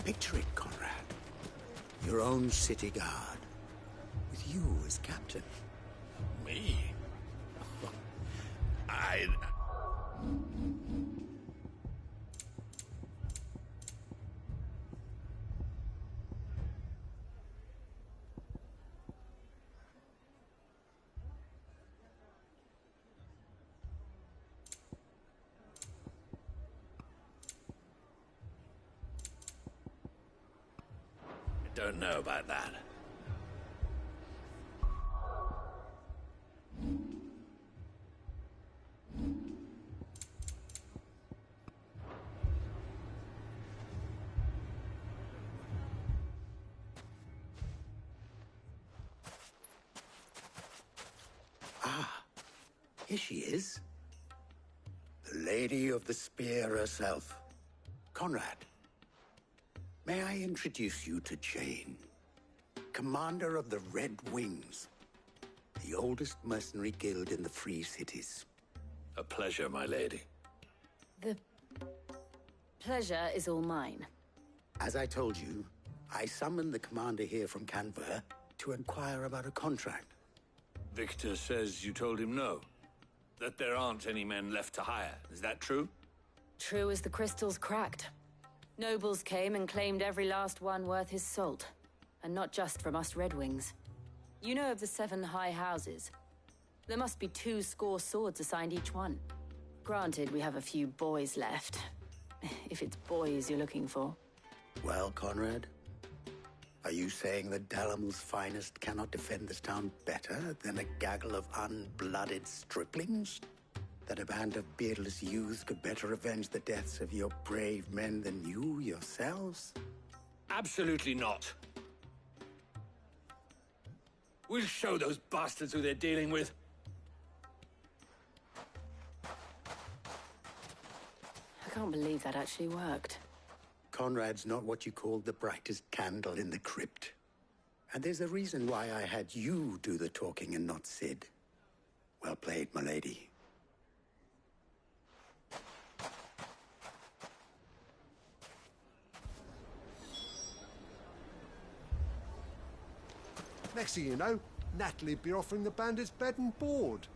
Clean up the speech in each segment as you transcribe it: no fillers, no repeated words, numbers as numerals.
Picture it, Conrad. Your own city guard, with you as captain. Me? I don't know about that. Here she is. The Lady of the Spear herself. Conrad, may I introduce you to Jane, commander of the Red Wings, the oldest mercenary guild in the Free Cities. A pleasure, my lady. The pleasure is all mine. As I told you, I summoned the commander here from Canver to inquire about a contract. Victor says you told him no. That there aren't any men left to hire. Is that true? True as the crystals cracked. Nobles came and claimed every last one worth his salt. And not just from us Red Wings. You know of the 7 high houses. There must be 2 swords assigned each one. Granted, we have a few boys left. If it's boys you're looking for. Well, Conrad, are you saying that Dalamul's finest cannot defend this town better than a gaggle of unblooded striplings? That a band of beardless youths could better avenge the deaths of your brave men than you yourselves? Absolutely not. We'll show those bastards who they're dealing with. I can't believe that actually worked. Conrad's not what you call the brightest candle in the crypt. And there's a reason why I had you do the talking and not Sid. Well played, my lady. Next thing you know, Natalie'd be offering the bandits bed and board.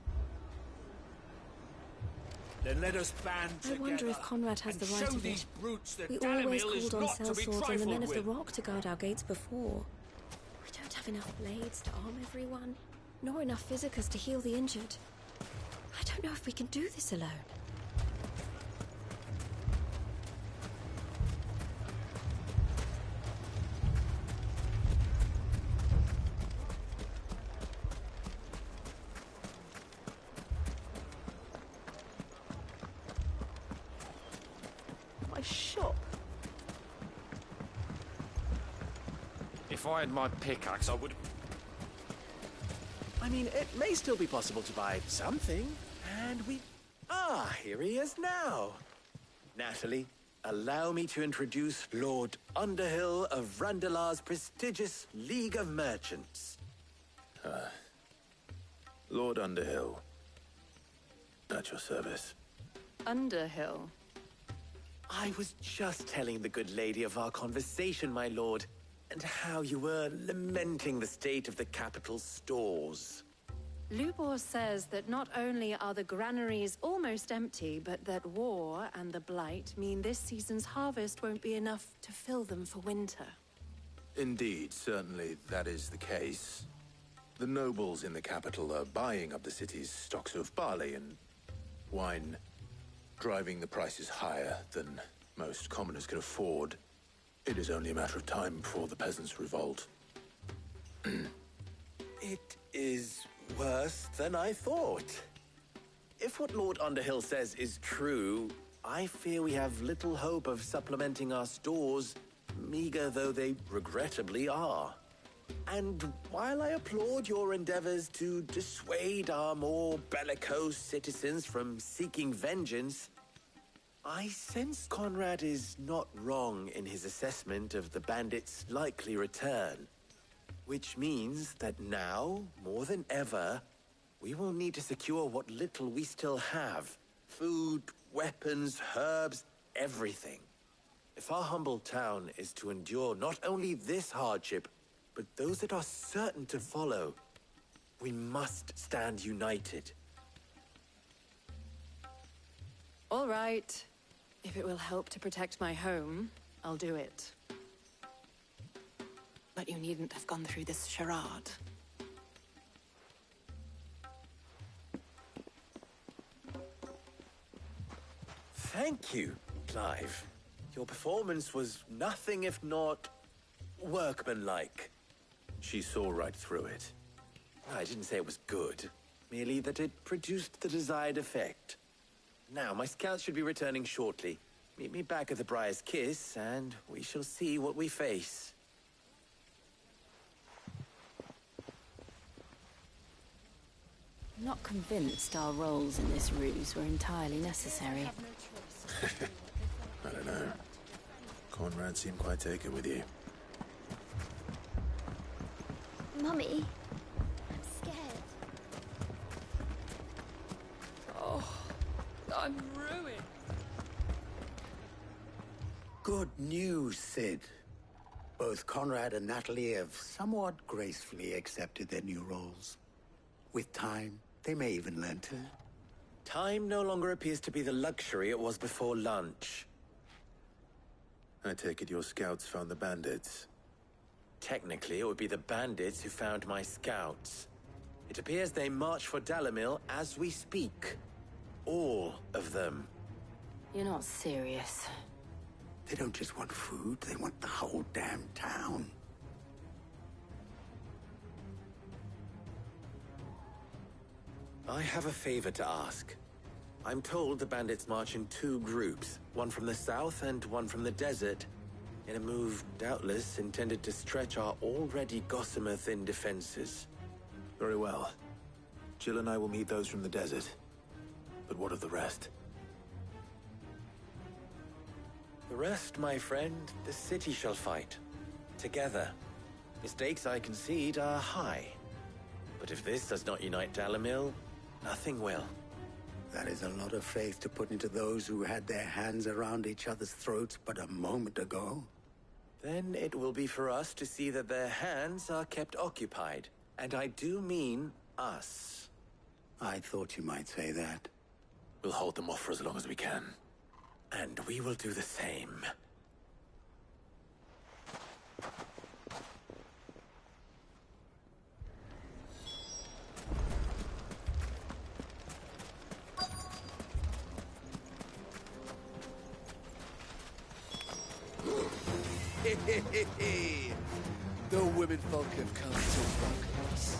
Then let us band I together. wonder if Conrad has the right show of these it. brutes that We always Dalamil is called on not to be sellswords and the trifled men of the with. rock to guard our gates before. We don't have enough blades to arm everyone, nor enough physicers to heal the injured. I don't know if we can do this alone. My shop. If I had my pickaxe, I would... I mean, it may still be possible to buy something, and we... Ah, here he is now. Natalie, allow me to introduce Lord Underhill of Randalar's prestigious League of Merchants. Lord Underhill. At your service. Underhill. I was just telling the good lady of our conversation, my lord, and how you were lamenting the state of the capital's stores. Lubor says that not only are the granaries almost empty, but that war and the Blight mean this season's harvest won't be enough to fill them for winter. Indeed, certainly that is the case. The nobles in the capital are buying up the city's stocks of barley and wine, driving the prices higher than most commoners can afford. It is only a matter of time before the peasants revolt. It is worse than I thought. If what Lord Underhill says is true, I fear we have little hope of supplementing our stores, meager though they regrettably are. And while I applaud your endeavors to dissuade our more bellicose citizens from seeking vengeance, I sense Conrad is not wrong in his assessment of the bandits' likely return. Which means that now, more than ever, we will need to secure what little we still have. Food, weapons, herbs, everything. If our humble town is to endure not only this hardship, but those that are certain to follow, we must stand united. All right. If it will help to protect my home, I'll do it. But you needn't have gone through this charade. Thank you, Clive. Your performance was nothing if not workmanlike. She saw right through it. I didn't say it was good, merely that it produced the desired effect. Now, my scouts should be returning shortly. Meet me back at the Briar's Kiss, and we shall see what we face. I'm not convinced our roles in this ruse were entirely necessary. I don't know. Conrad seemed quite taken with you. Mummy, I'm scared. Oh, I'm ruined. Good news, Sid. Both Conrad and Natalie have somewhat gracefully accepted their new roles. With time, they may even learn to. Time no longer appears to be the luxury it was before lunch. I take it your scouts found the bandits. Technically, it would be the bandits who found my scouts. It appears they march for Dalamil as we speak. All of them. You're not serious. They don't just want food, they want the whole damn town. I have a favor to ask. I'm told the bandits march in two groups, one from the south and one from the desert, in a move doubtless intended to stretch our already gossamer-thin defenses. Very well. Jill and I will meet those from the desert. But what of the rest? The rest, my friend, the city shall fight. Together. Mistakes, I concede, are high. But if this does not unite Dalamil, nothing will. That is a lot of faith to put into those who had their hands around each other's throats but a moment ago. Then it will be for us to see that their hands are kept occupied. And I do mean us. I thought you might say that. We'll hold them off for as long as we can. And we will do the same. The women folk have come to welcome us.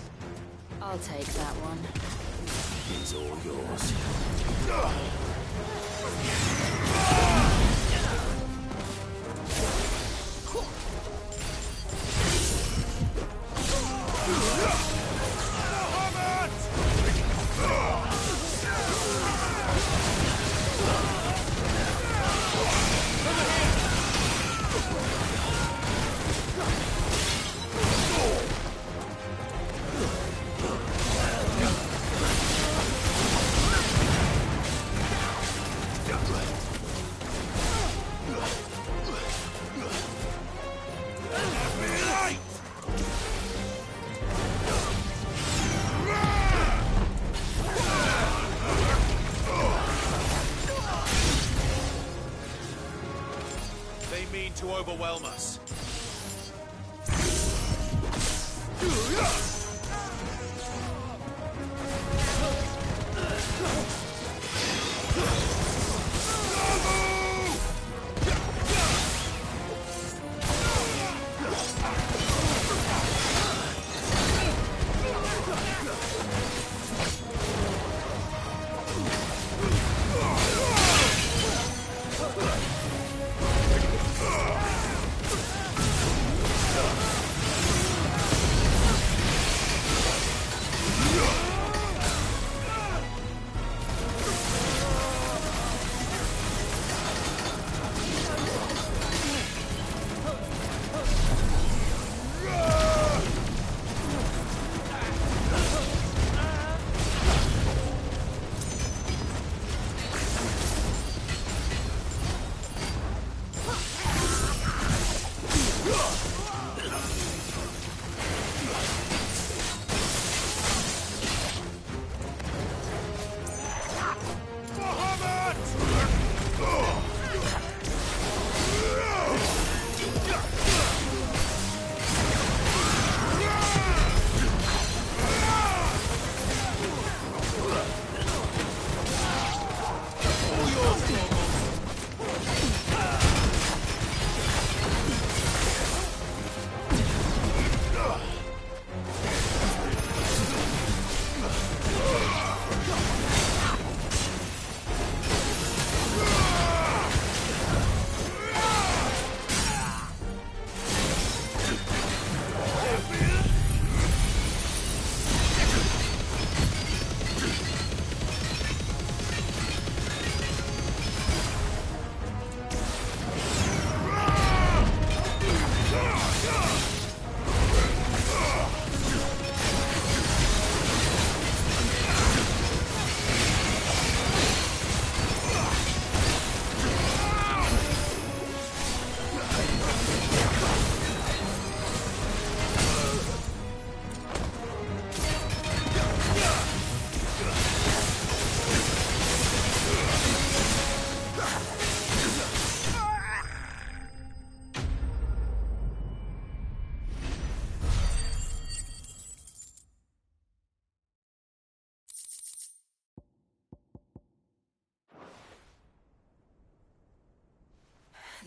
I'll take that one. It's all yours. To overwhelm us.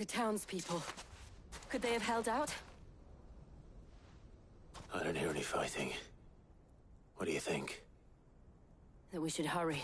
The townspeople. Could they have held out? I don't hear any fighting. What do you think? That we should hurry.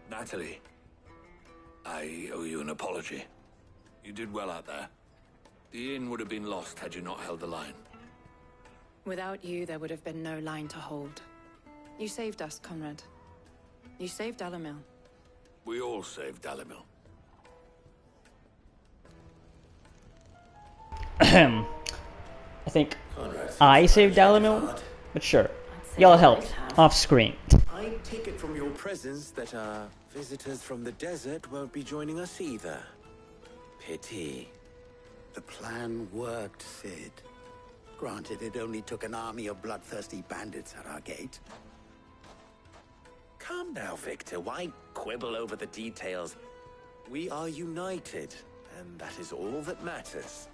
Natalie, I owe you an apology. You did well out there. The inn would have been lost had you not held the line. Without you, there would have been no line to hold. You saved us, Conrad. You saved Alamil. We all saved Dalimil. I think I saved Dalimil, but sure. Y'all helped, off-screen. I take it from your presence that our visitors from the desert won't be joining us either. Pity. The plan worked, Sid. Granted, it only took an army of bloodthirsty bandits at our gate. Calm now, Victor. Why quibble over the details? We are united, and that is all that matters.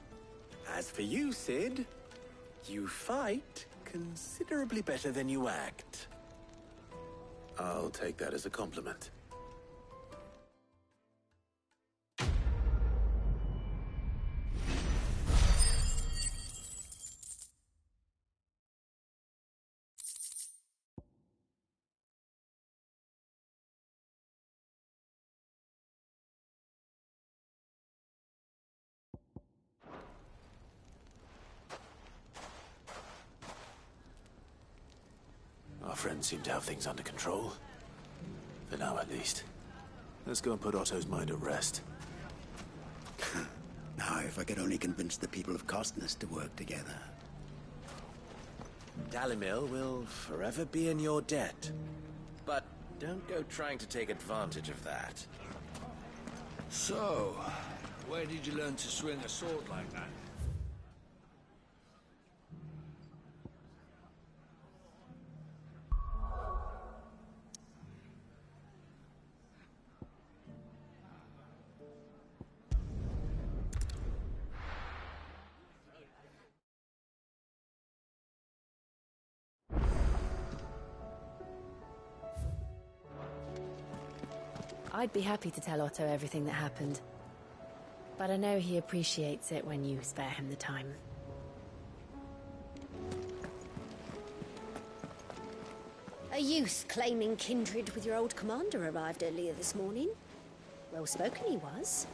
As for you, Sid, you fight considerably better than you act. I'll take that as a compliment. Our friends seem to have things under control. For now, at least. Let's go and put Otto's mind at rest. Now, if I could only convince the people of Costness to work together. Dalimil will forever be in your debt. But don't go trying to take advantage of that. So, where did you learn to swing a sword like that? I'd be happy to tell Otto everything that happened. But I know he appreciates it when you spare him the time. A youth claiming kindred with your old commander arrived earlier this morning. Well spoken he was.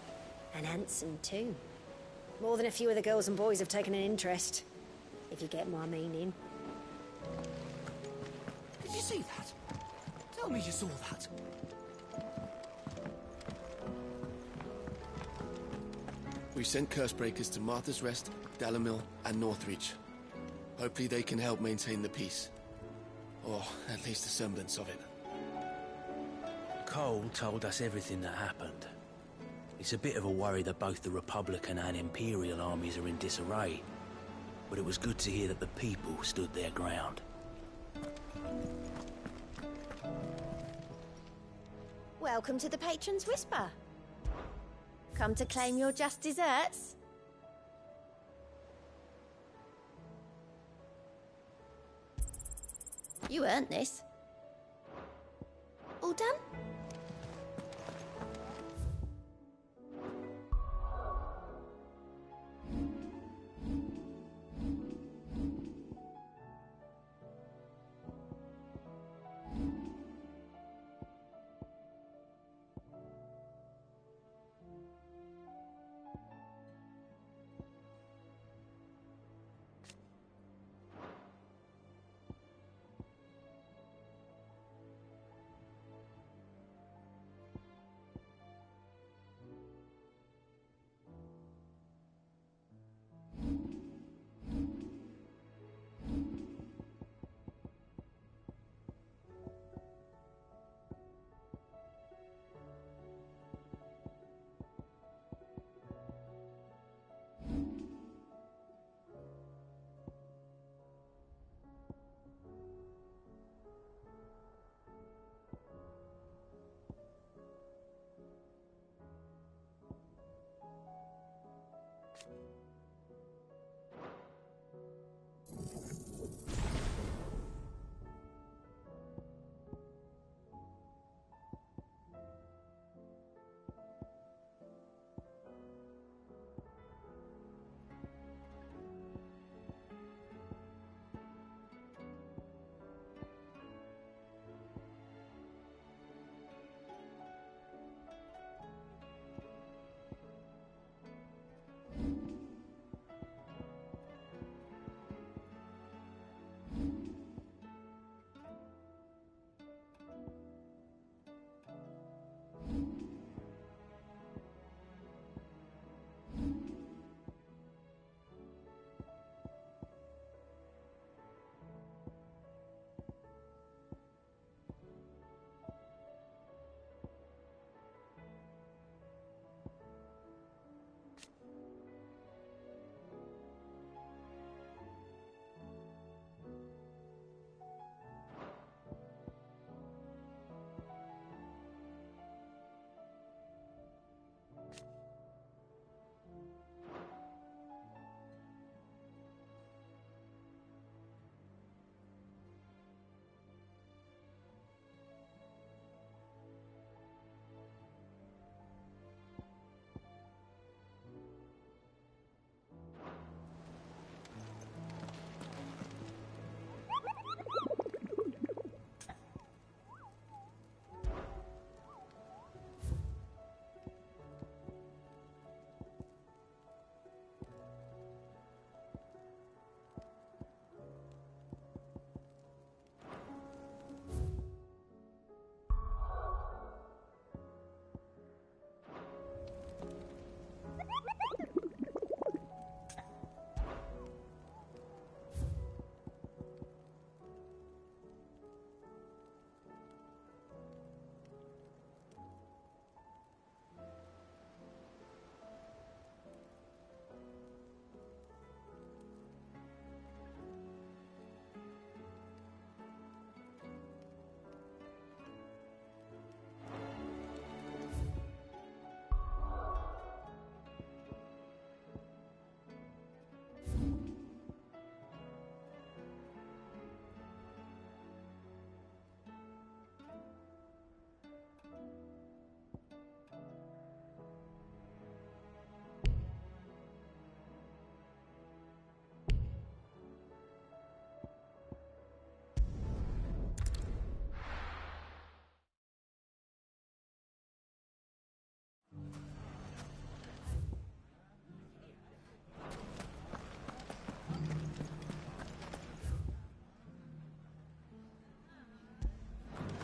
And handsome too. More than a few of the girls and boys have taken an interest. If you get my meaning. Did you see that? Tell me you saw that. We've sent Cursebreakers to Martha's Rest, Dalimil, and Northreach. Hopefully they can help maintain the peace. Or at least a semblance of it. Cole told us everything that happened. It's a bit of a worry that both the Republican and Imperial armies are in disarray. But it was good to hear that the people stood their ground. Welcome to the Patron's Whisper. Come to claim your just desserts? You earned this. All done?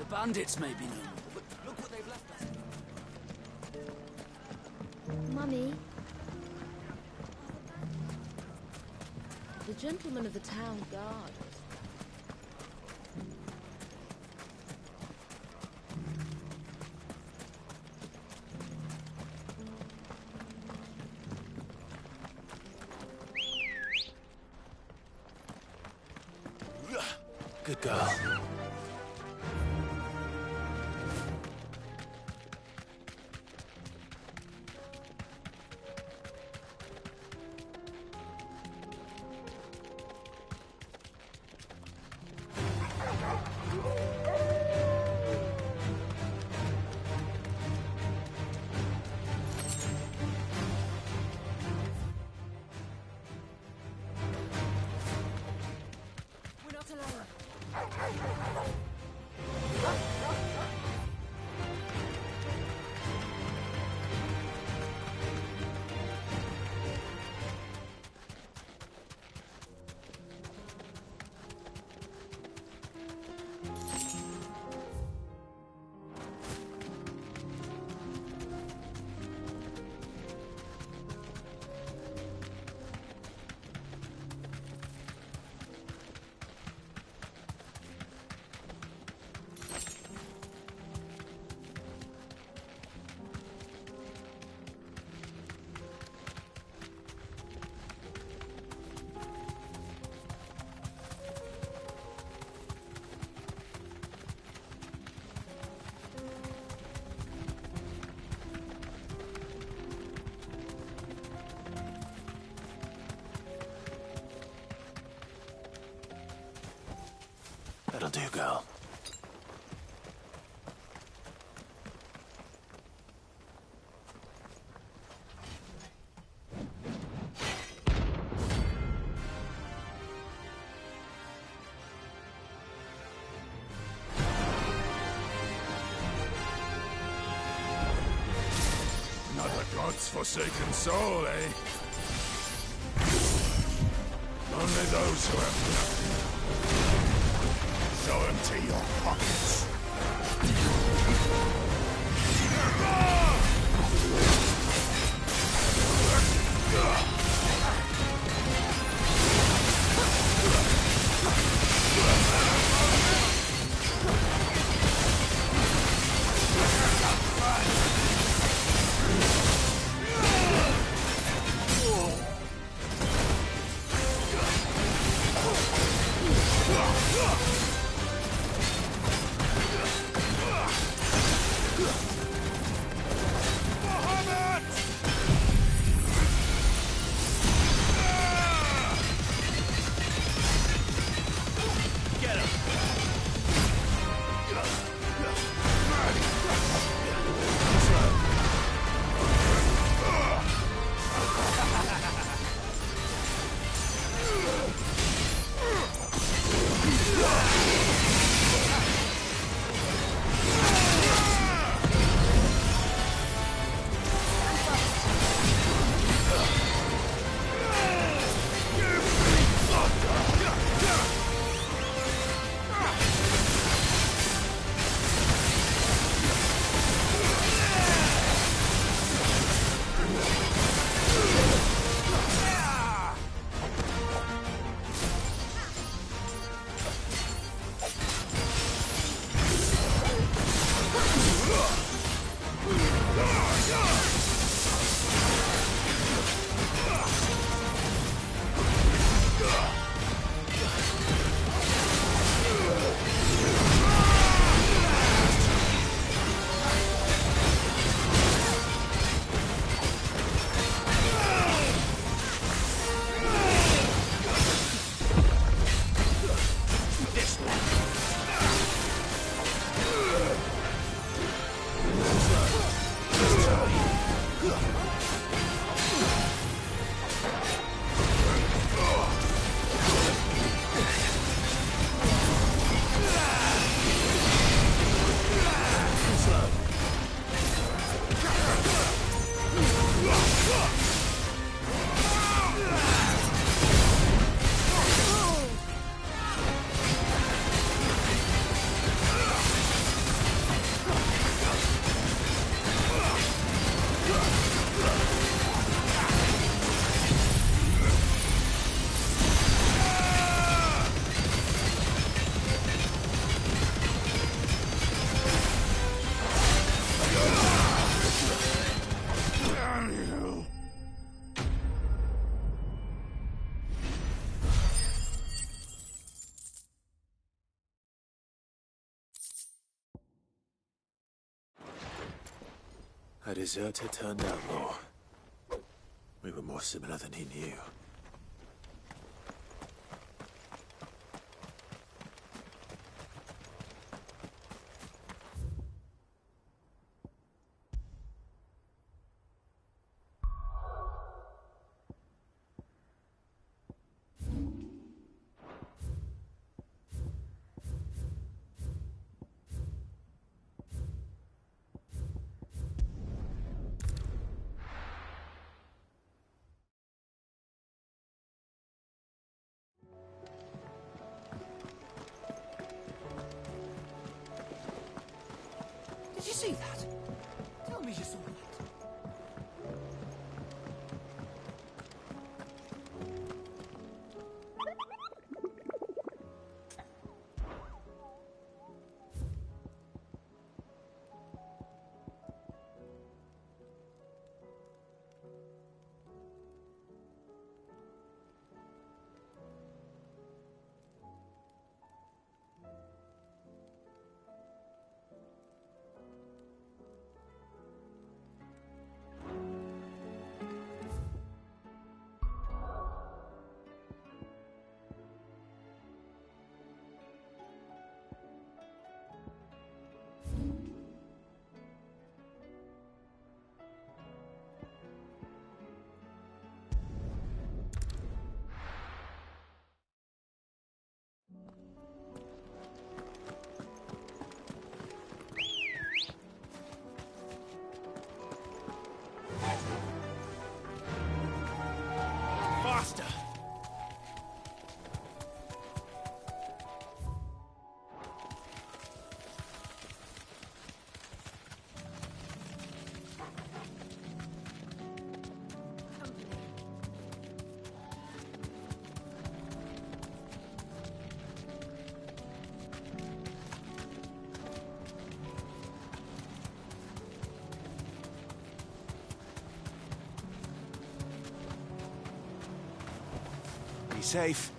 Bandits may be known, but look what they've left us. Mummy. The gentleman of the town guard. Good girl. We're not alone. do, girl. Another God's forsaken soul, eh? Only those who have nothing. Show empty your pockets. A deserter turned outlaw. We were more similar than he knew. Did you see that? Tell me you saw that. Be safe.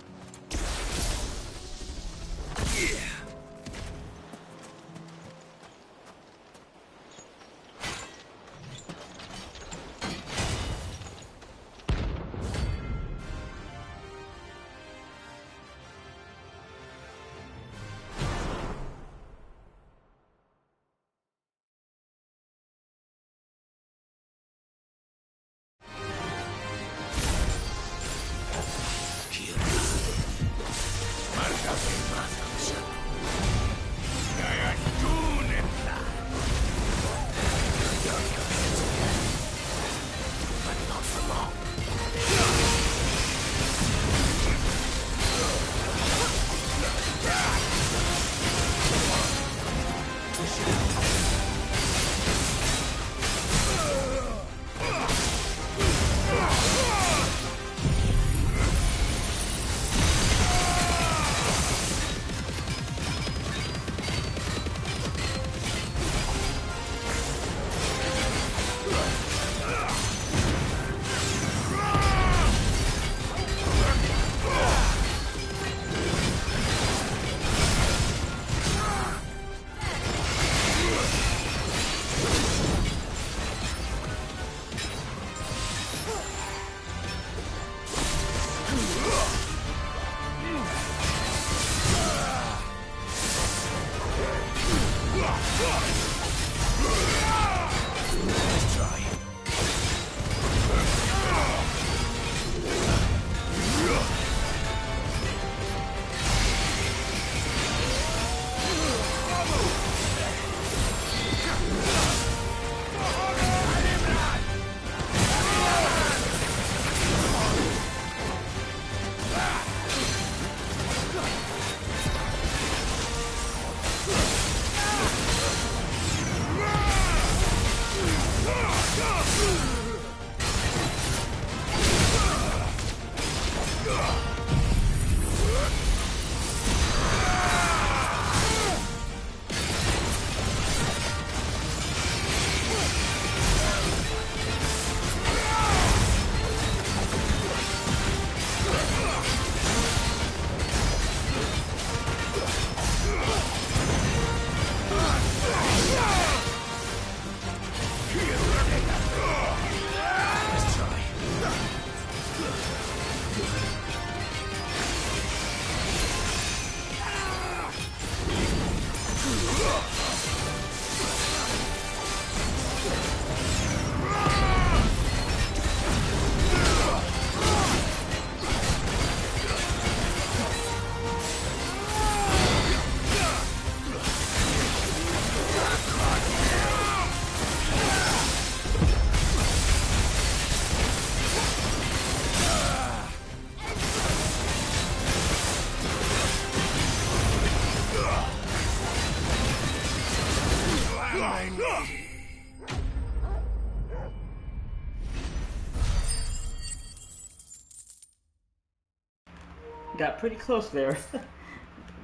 Got pretty close there.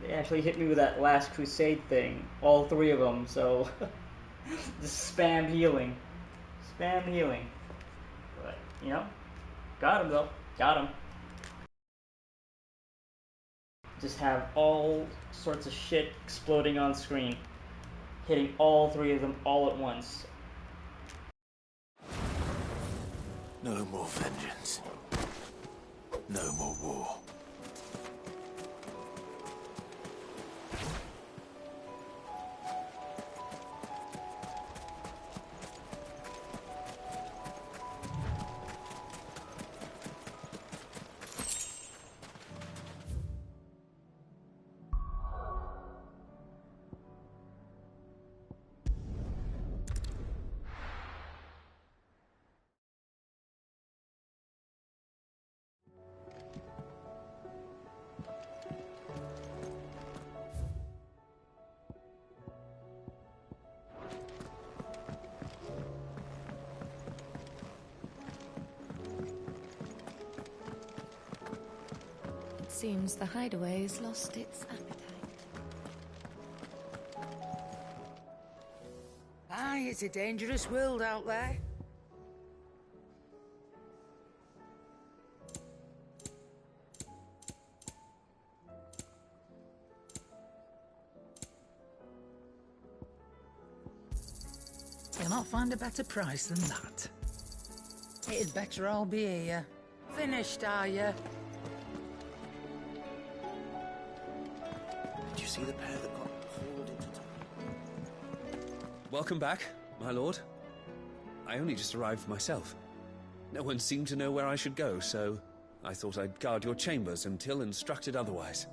They actually hit me with that last crusade thing. All three of them, so... just spam healing. Spam healing. But, you know, got him though. Got him. Just have all sorts of shit exploding on screen. Hitting all three of them all at once. No more vengeance. No more war. Seems the hideaway has lost its appetite. Aye, it's a dangerous world out there. cannot find a better price than that. It'd better all be here. Finished, are you? Did you see the pair that got hauled into Welcome back, my lord. I only just arrived myself. No one seemed to know where I should go, so I thought I'd guard your chambers until instructed otherwise.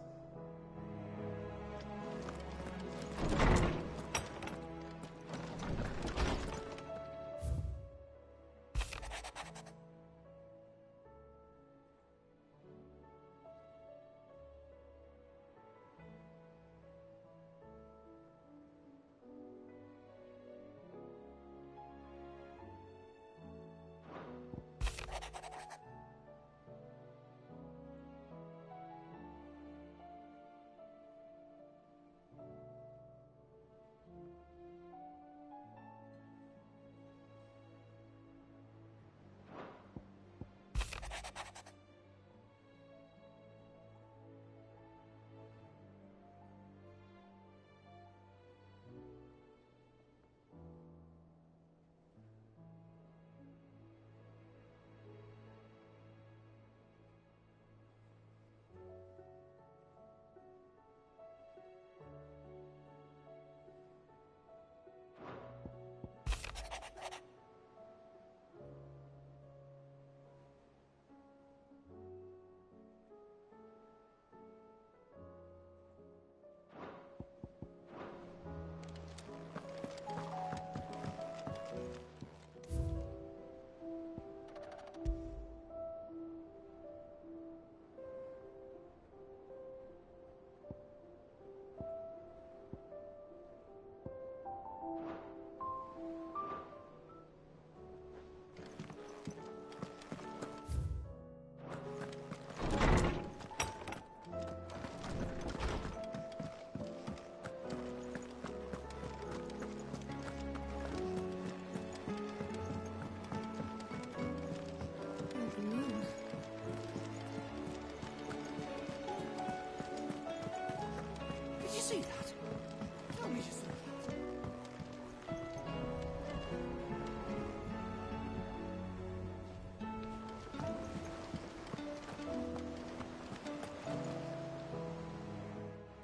See that? Tell me you saw that.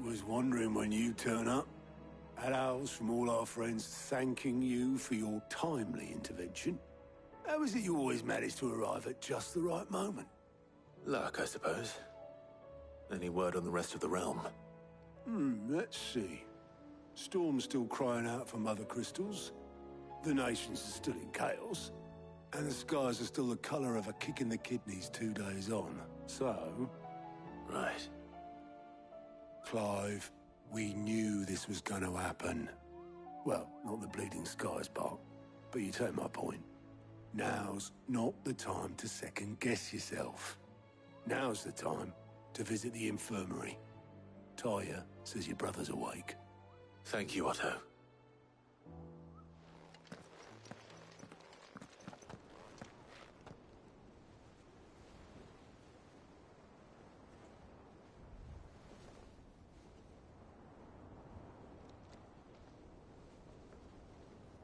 Was wondering when you turn up. Had owls from all our friends thanking you for your timely intervention. How is it you always manage to arrive at just the right moment? Luck, I suppose. Any word on the rest of the realm? Let's see. Storm's still crying out for mother crystals. The nations are still in chaos. And the skies are still the colour of a kick in the kidneys 2 days on. So... Right. Clive, we knew this was going to happen. Well, not the bleeding skies part, but you take my point. Now's not the time to second-guess yourself. Now's the time to visit the infirmary. Talia says your brother's awake. Thank you, Otto.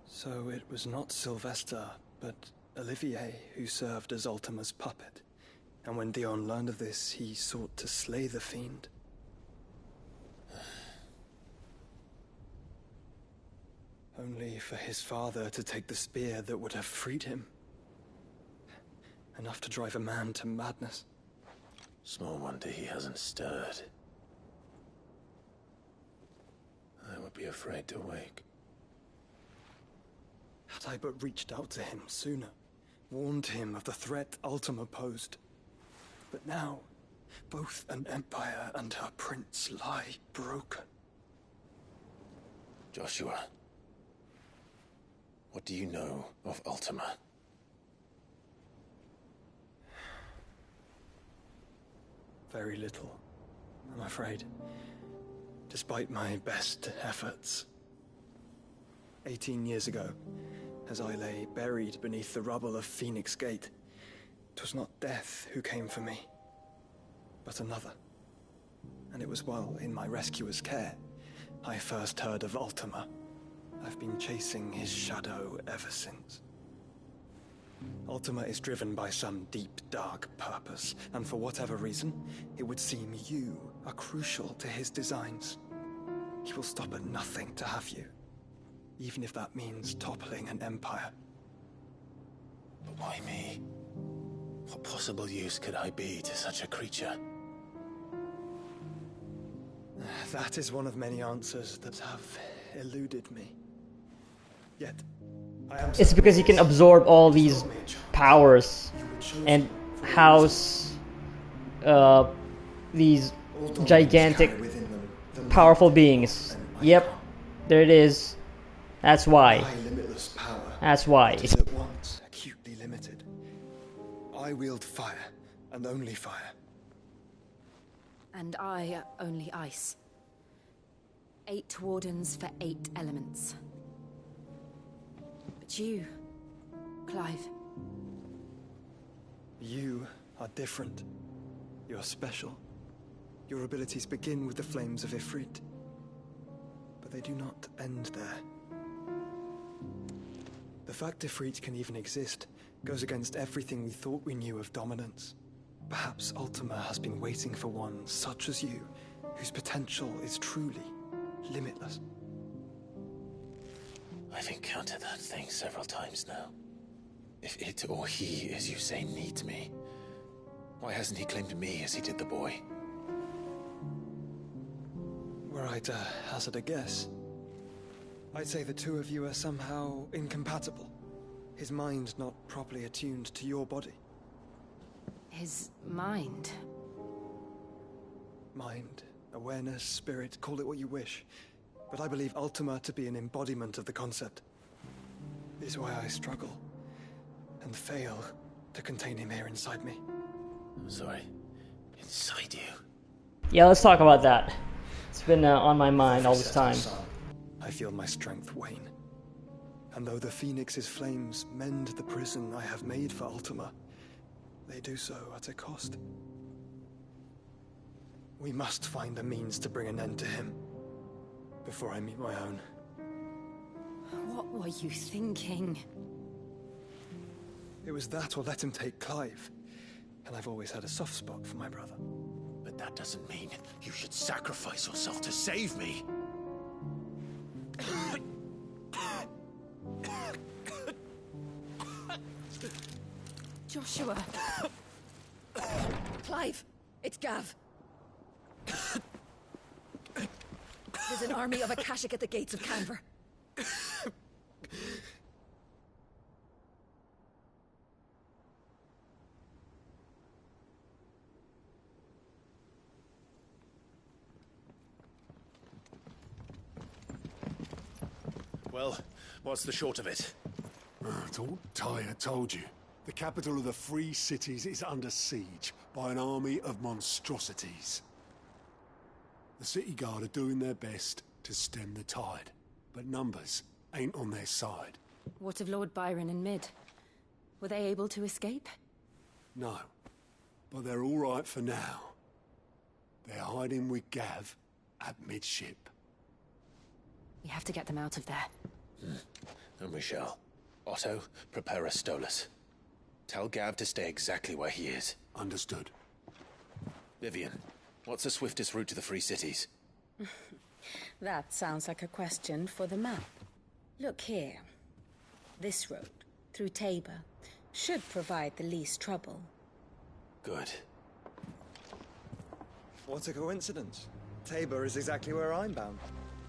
So it was not Sylvester, but Olivier who served as Ultima's puppet. And when Dion learned of this, he sought to slay the fiend. Only for his father to take the spear that would have freed him. Enough to drive a man to madness. Small wonder he hasn't stirred. I would be afraid to wake. Had I but reached out to him sooner, warned him of the threat Ultima posed. But now, both an empire and her prince lie broken. Joshua, what do you know of Ultima? Very little, I'm afraid. Despite my best efforts. 18 years ago, as I lay buried beneath the rubble of Phoenix Gate, 'twas not death who came for me, but another. And it was while in my rescuer's care, I first heard of Ultima. I've been chasing his shadow ever since. Ultima is driven by some deep, dark purpose, and for whatever reason, it would seem you are crucial to his designs. He will stop at nothing to have you, even if that means toppling an empire. But why me? What possible use could I be to such a creature? That is one of many answers that have eluded me. Yet, I am... It's because he can absorb all these powers and house these gigantic, powerful beings. Yep, there it is. That's why. Limitless power. That's why. Is at once acutely limited. I wield fire, and only fire. And I only ice. 8 wardens for 8 elements. But you, Clive. You are different. You're special. Your abilities begin with the flames of Ifrit. But they do not end there. The fact Ifrit can even exist goes against everything we thought we knew of dominance. Perhaps Ultima has been waiting for one such as you, whose potential is truly limitless. I've encountered that thing several times now. If it or he, as you say, needs me, why hasn't he claimed me as he did the boy? Were I to hazard a guess, I'd say the two of you are somehow incompatible. His mind not properly attuned to your body. His mind? Mind, awareness, spirit, call it what you wish. But I believe Ultima to be an embodiment of the concept. This is why I struggle and fail to contain him here inside me. I'm sorry. Inside you? Yeah, let's talk about that. It's been on my mind all this time. I feel my strength wane. And though the Phoenix's flames mend the prison I have made for Ultima, they do so at a cost. We must find a means to bring an end to him before I meet my own. What were you thinking? It was that or let him take Clive. And I've always had a soft spot for my brother. But that doesn't mean you should sacrifice yourself to save me. Joshua. Clive, it's Gav. There's an army of Akashic at the gates of Canver. Well, what's the short of it? Thought Tyre told you. The capital of the Free Cities is under siege by an army of monstrosities. The City Guard are doing their best to stem the tide, but numbers ain't on their side. What of Lord Byron and Mid? Were they able to escape? No, but they're all right for now. They're hiding with Gav at midship. We have to get them out of there. And we shall. Otto, prepare a Stolas. Tell Gav to stay exactly where he is. Understood. Vivian, what's the swiftest route to the Free Cities? That sounds like a question for the map. Look here. This road, through Tabor, should provide the least trouble. Good. What a coincidence. Tabor is exactly where I'm bound.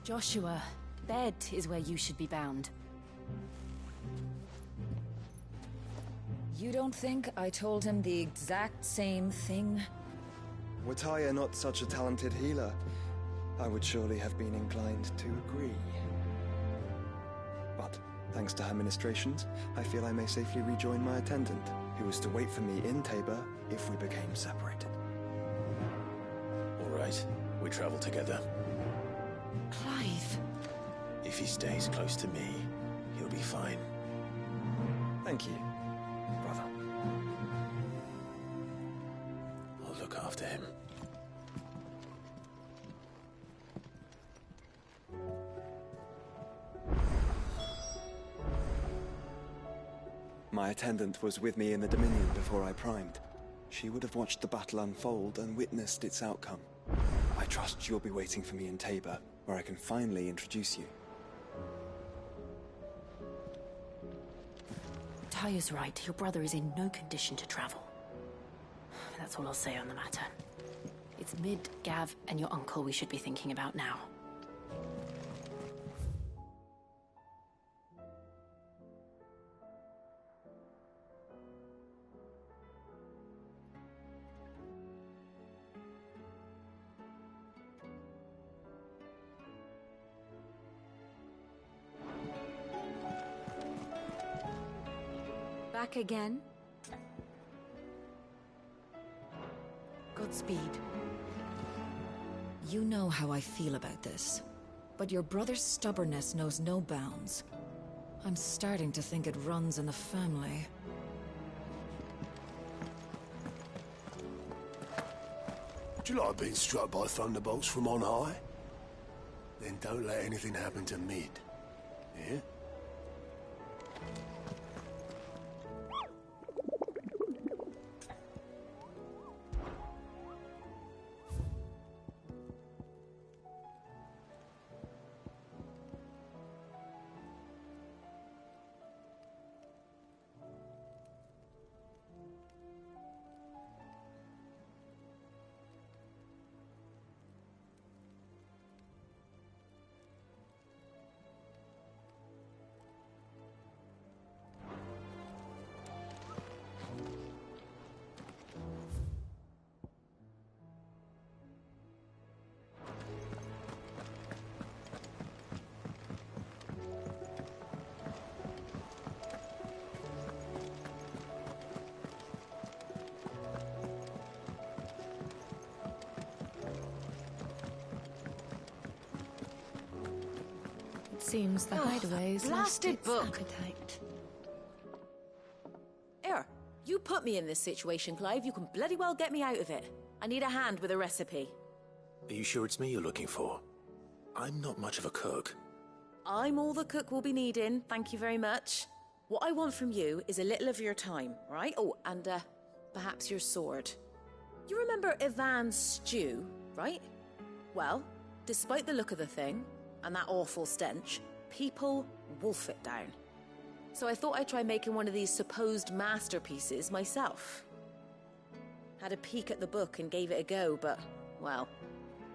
Joshua, bed is where you should be bound. You don't think I told him the exact same thing? Were Tyre not such a talented healer, I would surely have been inclined to agree. But, thanks to her ministrations, I feel I may safely rejoin my attendant, who was to wait for me in Tabor if we became separated. All right, we travel together. Clive. If he stays close to me, he'll be fine. Thank you, brother. I'll look after him. My attendant was with me in the Dominion before I primed. She would have watched the battle unfold and witnessed its outcome. I trust you'll be waiting for me in Tabor, where I can finally introduce you. Taya's right. Your brother is in no condition to travel. That's all I'll say on the matter. It's Mid, Gav, and your uncle we should be thinking about now. Back again? Godspeed. You know how I feel about this, but your brother's stubbornness knows no bounds. I'm starting to think it runs in the family. Would you like being struck by thunderbolts from on high? Then don't let anything happen to Mid. Yeah? Seems the hideaway's blasted book. Appetite. Here, you put me in this situation, Clive. You can bloody well get me out of it. I need a hand with a recipe. Are you sure it's me you're looking for? I'm not much of a cook. I'm all the cook will be needing, thank you very much. What I want from you is a little of your time, right? Oh, and perhaps your sword. You remember Ivan's stew, right? Well, despite the look of the thing, and that awful stench, people wolf it down. So I thought I'd try making one of these supposed masterpieces myself. Had a peek at the book and gave it a go, but, well...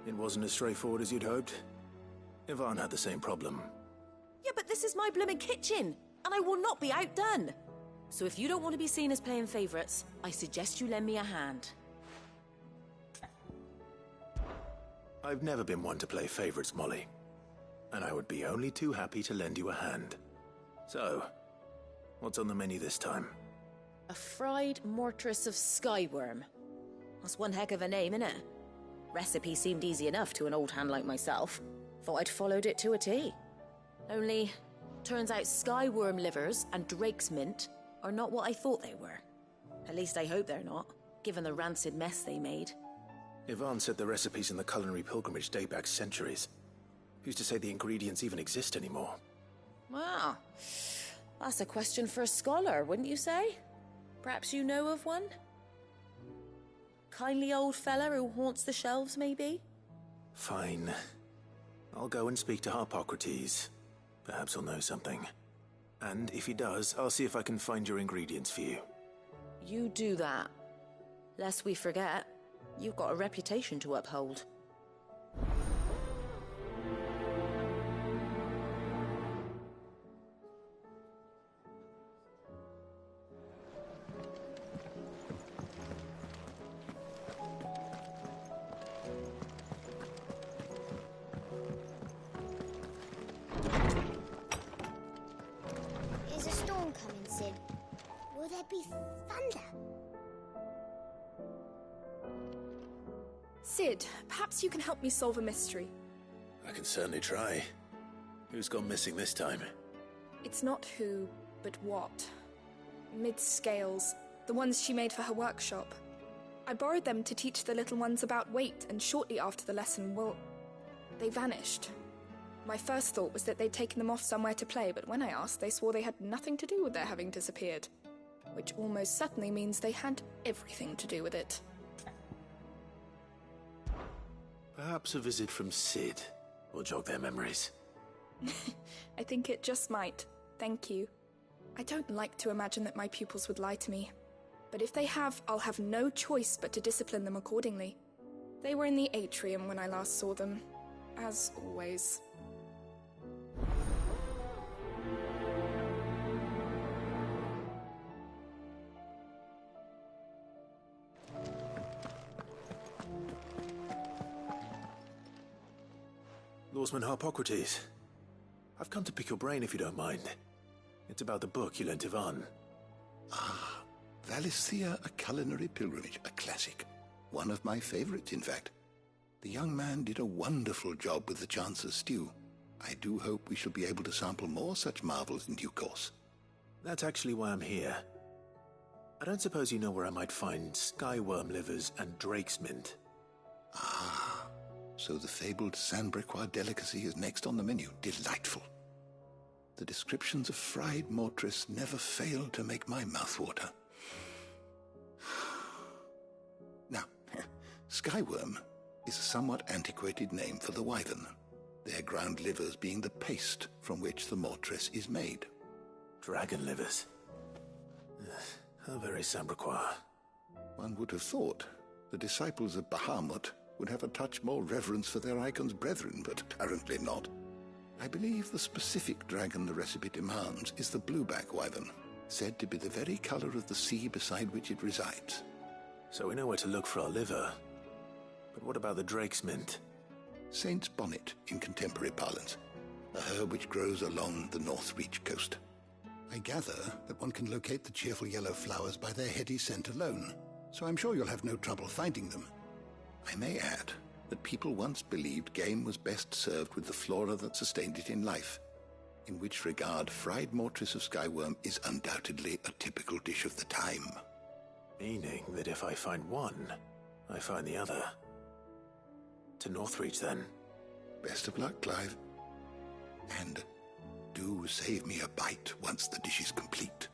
It wasn't as straightforward as you'd hoped. Ivan had the same problem. Yeah, but this is my blooming kitchen, and I will not be outdone. So if you don't want to be seen as playing favourites, I suggest you lend me a hand. I've never been one to play favourites, Molly. And I would be only too happy to lend you a hand. So, what's on the menu this time? A fried mortress of skyworm. That's one heck of a name, innit? Recipe seemed easy enough to an old hand like myself. Thought I'd followed it to a T. Only, turns out skyworm livers and drake's mint are not what I thought they were. At least I hope they're not, given the rancid mess they made. Ivan said the recipes in the culinary pilgrimage date back centuries. Who's to say the ingredients even exist anymore? Wow. That's a question for a scholar, wouldn't you say? Perhaps you know of one? Kindly old fella who haunts the shelves, maybe? Fine. I'll go and speak to Harpocrates. Perhaps he'll know something. And if he does, I'll see if I can find your ingredients for you. You do that. Lest we forget, you've got a reputation to uphold. Is a storm coming, Sid? Will there be thunder? Sid, perhaps you can help me solve a mystery. I can certainly try. Who's gone missing this time? It's not who, but what. Mid's scales, the ones she made for her workshop. I borrowed them to teach the little ones about weight, and shortly after the lesson, well, they vanished. My first thought was that they'd taken them off somewhere to play, but when I asked, they swore they had nothing to do with their having disappeared. which almost certainly means they had everything to do with it. Perhaps a visit from Sid will jog their memories. I think it just might. Thank you. I don't like to imagine that my pupils would lie to me. But if they have, I'll have no choice but to discipline them accordingly. They were in the atrium when I last saw them, as always. Lawsman Harpocrates, I've come to pick your brain if you don't mind. It's about the book you lent Ivan. Ah, Valisthea, A Culinary Pilgrimage, a classic. One of my favorites, in fact. The young man did a wonderful job with the Chance's stew. I do hope we shall be able to sample more such marvels in due course. That's actually why I'm here. I don't suppose you know where I might find skyworm livers and drake's mint. Ah, so the fabled Sandbrequois delicacy is next on the menu. Delightful. The descriptions of fried mortress never fail to make my mouth water. Now, skyworm is a somewhat antiquated name for the wyvern, their ground livers being the paste from which the mortress is made. Dragon livers. How very Sandbrequois. One would have thought the disciples of Bahamut would have a touch more reverence for their icon's brethren, but apparently not. I believe the specific dragon the recipe demands is the blueback wyvern, said to be the very color of the sea beside which it resides. So we know where to look for our liver. But what about the drake's mint? Saint's bonnet in contemporary parlance, a herb which grows along the North Reach coast. I gather that one can locate the cheerful yellow flowers by their heady scent alone, so I'm sure you'll have no trouble finding them. I may add that people once believed game was best served with the flora that sustained it in life, in which regard fried mortress of skyworm is undoubtedly a typical dish of the time. Meaning that if I find one, I find the other. To Northreach, then. Best of luck, Clive. And do save me a bite once the dish is complete.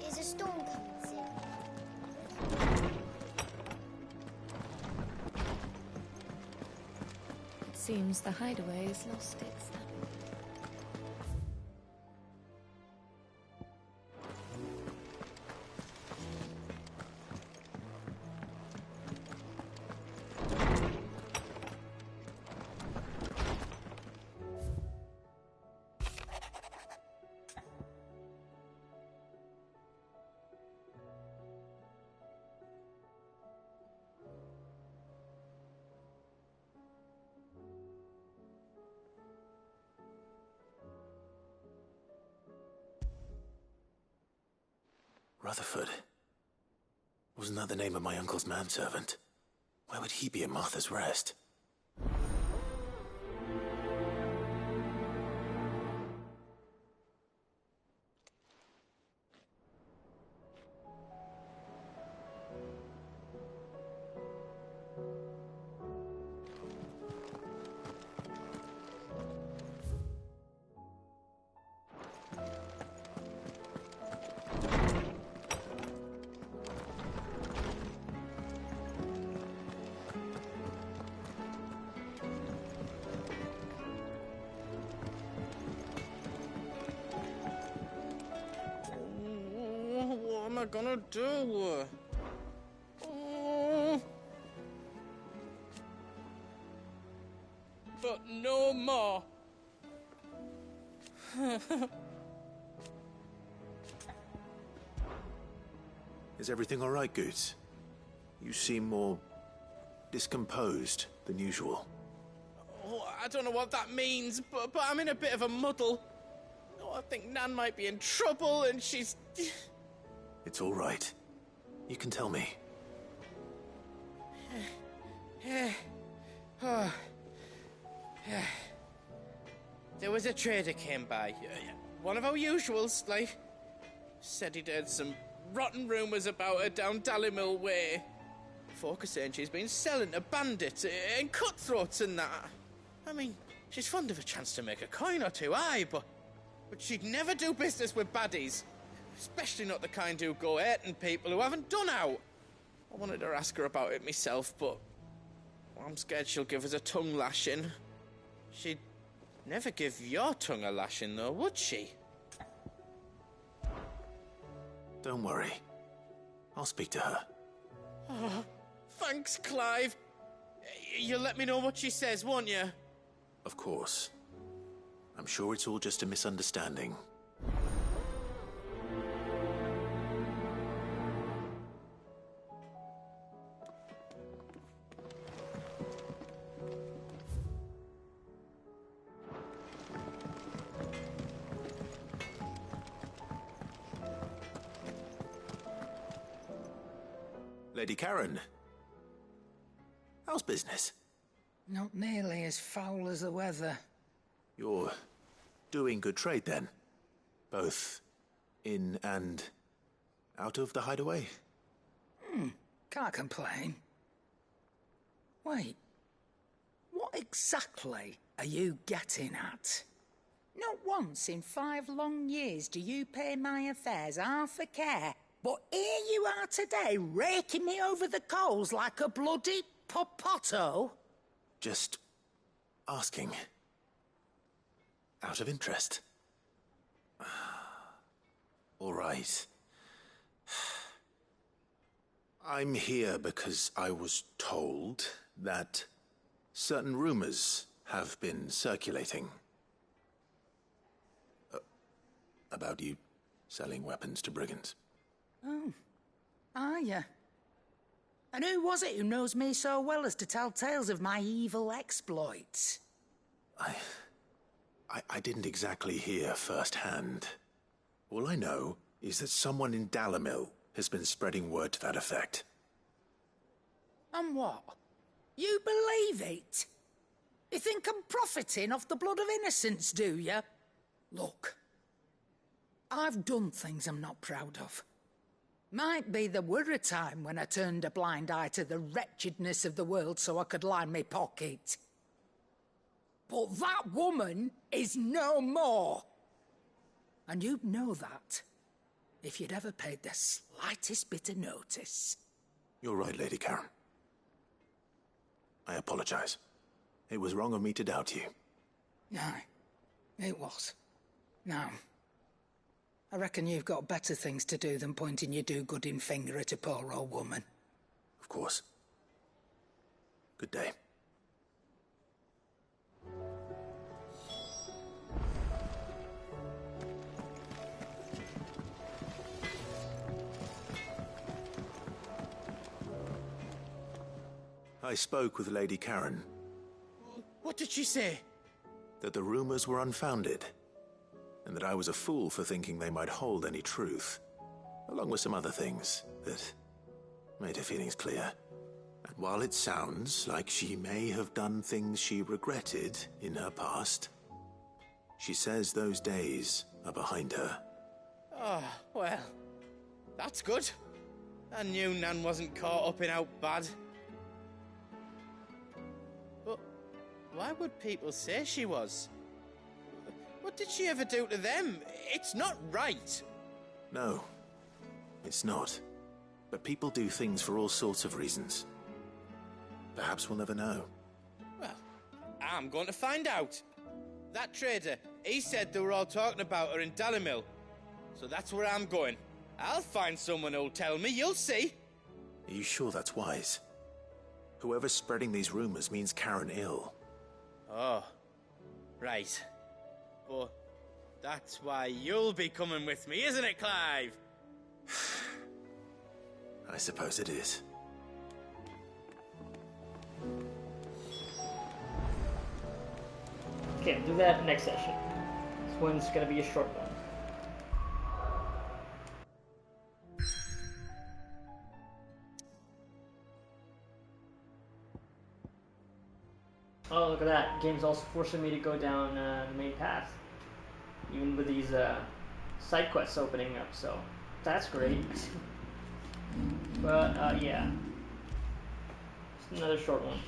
Is a storm coming, Sid? It seems the hideaway has lost its snapping. Rutherford. Wasn't that the name of my uncle's manservant? Where would he be at Martha's Rest? What am I gonna do? Oh. But no more. Is everything all right, Goots? You seem more discomposed than usual. Oh, I don't know what that means, but I'm in a bit of a muddle. Oh, I think Nan might be in trouble, and she's... It's all right. You can tell me. There was a trader came by. One of our usuals, like. Said he'd heard some rotten rumours about her down Dallimil Way. Folk are saying she's been selling to bandits and cutthroats and that. I mean, She's fond of a chance to make a coin or two, aye, but she'd never do business with baddies. Especially not the kind who go hurting people who haven't done out. I wanted to ask her about it myself, but I'm scared she'll give us a tongue lashing. She'd never give your tongue a lashing, though, would she? Don't worry. I'll speak to her. Oh, thanks, Clive. You'll let me know what she says, won't you? Of course. I'm sure it's all just a misunderstanding. Lady Karen. How's business? Not nearly as foul as the weather. You're doing good trade, then? Both in and out of the hideaway? Can't complain. Wait. What exactly are you getting at? Not once in 5 long years do you pay my affairs half a care. But here you are today, raking me over the coals like a bloody popoto. Just asking. Out of interest. All right. I'm here because I was told that certain rumors have been circulating. About you selling weapons to brigands. Oh, are you? And who was it who knows me so well as to tell tales of my evil exploits? I didn't exactly hear firsthand. All I know is that someone in Dalamil has been spreading word to that effect. And what? You believe it? You think I'm profiting off the blood of innocents, do you? Look, I've done things I'm not proud of. Might be there were a time when I turned a blind eye to the wretchedness of the world so I could line my pocket. But that woman is no more. And you'd know that if you'd ever paid the slightest bit of notice. You're right, Lady Karen. I apologize. It was wrong of me to doubt you. Aye, it was. Now, I reckon you've got better things to do than pointing your do-gooding finger at a poor old woman. Of course. Good day. I spoke with Lady Karen. What did she say? That the rumors were unfounded, and that I was a fool for thinking they might hold any truth, along with some other things that made her feelings clear. And while it sounds like she may have done things she regretted in her past, she says those days are behind her. Oh, well, that's good. I knew Nan wasn't caught up in out bad. But why would people say she was? What did she ever do to them? It's not right. No, it's not. But people do things for all sorts of reasons. Perhaps we'll never know. Well, I'm going to find out. That trader, he said they were all talking about her in Dalamil. So that's where I'm going. I'll find someone who'll tell me, you'll see. Are you sure that's wise? Whoever's spreading these rumors means Karen ill. Oh, right. But that's why you'll be coming with me, isn't it, Clive? I suppose it is. Okay, we'll do that next session. This one's gonna be a short one. Oh, look at that. Game's also forcing me to go down the main path. Even with these side quests opening up, so that's great. But, yeah. Just another short one.